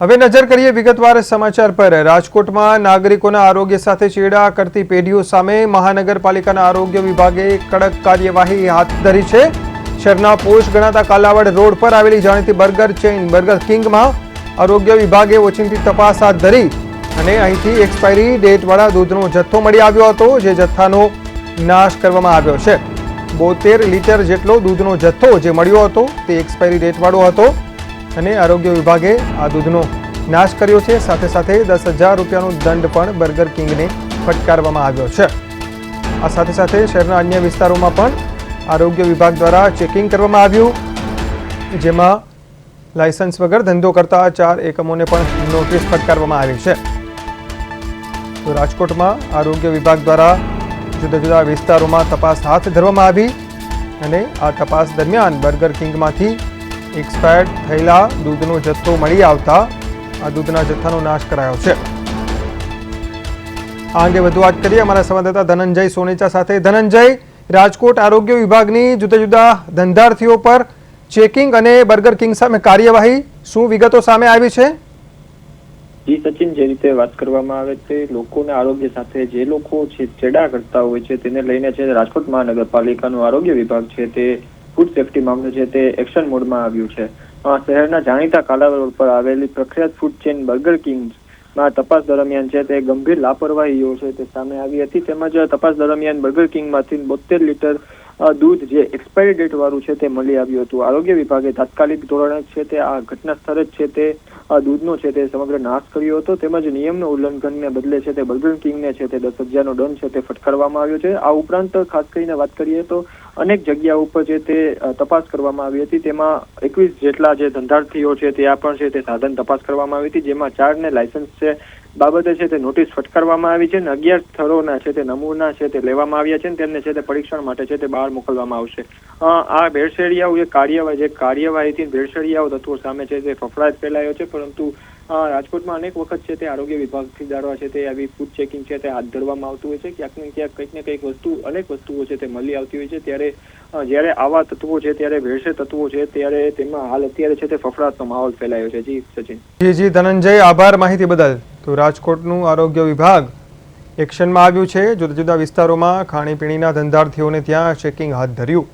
હવે નજર કરીએ વિગતવાર સમાચાર પર। રાજકોટમાં નાગરિકોના આરોગ્ય સાથે ચેડા કરતી પેઢીઓ સામે મહાનગરપાલિકાના આરોગ્ય વિભાગે કડક કાર્યવાહી હાથ ધરી છે। શહેરના પોશ ગણાતા કાલાવડ રોડ પર આવેલી જાણીતી બર્ગર ચેઇન બર્ગર કિંગમાં આરોગ્ય વિભાગે ઓચિંતી તપાસ હાથ ધરી અને અહીંથી એક્સપાયરી ડેટવાળા દૂધનો જથ્થો મળી આવ્યો હતો, જે જથ્થાનો નાશ કરવામાં આવ્યો છે। 72 લીટર જેટલો દૂધનો જથ્થો જે મળ્યો હતો તે એક્સપાયરી ડેટવાળો હતો અને આરોગ્ય વિભાગે આ દૂધનો નાશ કર્યો છે। સાથે સાથે 10,000 રૂપિયાનો દંડ પણ બર્ગર કિંગને ફટકારવામાં આવ્યો છે। આ સાથે સાથે શહેરના અન્ય વિસ્તારોમાં પણ આરોગ્ય વિભાગ દ્વારા ચેકિંગ કરવામાં આવ્યું, જેમાં લાયસન્સ વગર ધંધો કરતા 4 એકમોને પણ નોટિસ ફટકારવામાં આવી છે। તો રાજકોટમાં આરોગ્ય વિભાગ દ્વારા જુદા જુદા વિસ્તારોમાં તપાસ હાથ ધરવામાં આવી અને આ તપાસ દરમિયાન બર્ગર કિંગમાંથી એક્સપાયર્ડ થયેલા દૂધનો જથ્થો મળી આવતા આ દૂધના જથ્થાનો નાશ કરાયો છે। આ અંગે વધુ વાત કરીએ અમારા સંવાદદાતા ધનંજય સોનેચા સાથે। ધનંજય, રાજકોટ આરોગ્ય વિભાગની જુદા જુદા ધંધાર્થીઓ પર ચેકિંગ અને બર્ગર કિંગ સામે કાર્યવાહી, શું વિગતો સામે આવી છે? જી સચિન, જે રીતે વાત કરવામાં આવે છે લોકોના આરોગ્ય સાથે જે લોકો ચેડા કરતા હોય છે તેને લઈને છે રાજકોટ મહાનગરપાલિકાનું આરોગ્ય વિભાગ છે તે ફૂડ સેફ્ટી મામલે છે તે એક્શન મોડમાં આવ્યું છે। શહેરના જાણીતા કાલાવડ રોડ પર આવેલી પ્રખ્યાત ફૂડ ચેઇન બર્ગર કિંગમાં તપાસ દરમિયાન છે તે ગંભીર લાપરવાહીઓ છે તે સામે આવી હતી। તેમજ તપાસ દરમિયાન બર્ગર કિંગમાંથી 72 લીટર દૂધ જે એક્સપાયરી ડેટ વાળું છે તે મળી આવ્યું હતું। આરોગ્ય વિભાગે તાત્કાલિક ધોરણે છે તે આ ઘટના સ્થળે જ છે તે દૂધનો છે તે સમગ્ર નાશ કર્યો હતો। તેમજ નિયમનો ઉલ્લંઘનને બદલે છે તે બર્ગર કિંગને છે તે 10,000નો દંડ છે તે ફટકારવામાં આવ્યો છે। આ ઉપરાંત ખાસ કરીને વાત કરીએ તો અનેક જગ્યાઓ ઉપર છે તે તપાસ કરવામાં આવી હતી, તેમાં 21 જેટલા જે ધંધાર્થીઓ છે ત્યાં પણ છે તે સાધન તપાસ કરવામાં આવી હતી, જેમાં 4ને લાયસન્સ છે બાબતે છે તે નોટિસ ફટકારવામાં આવી છે અને 11 સ્થળોના છે તે નમૂના છે તે લેવામાં આવ્યા છે અને તેમને છે તે પરીક્ષણ માટે છે તે બહાર મોકલવામાં આવશે। આ ભેળસેળિયાઓ કાર્યવાહીથી ભેળસેળિયાઓ તત્વો સામે છે તે ફફડાટ ફેલાયો છે, પરંતુ રાજકોટમાં અનેક વખત છે તે આરોગ્ય વિભાગથી દ્વારા છે તે આવી ફૂડ ચેકિંગ છે તે હાથ ધરવામાં આવતું હોય છે। ક્યાંક ને ક્યાંક કંઈક ને કંઈક અનેક વસ્તુઓ છે તે મળી આવતી હોય છે, ત્યારે જ્યારે આવા તત્વો છે ત્યારે ભેળસેળ તત્વો છે ત્યારે તેમાં હાલ અત્યારે છે તે ફફડાટનો માહોલ ફેલાયો છે। જી સચિન। જી ધનંજય, આભાર માહિતી બદલ। તો રાજકોટનું આરોગ્ય વિભાગ એક્શનમાં આવ્યું છે, જુદા જુદા વિસ્તારોમાં ખાણીપીણીના ધંધાર્થીઓને ત્યાં ચેકિંગ હાથ ધર્યું।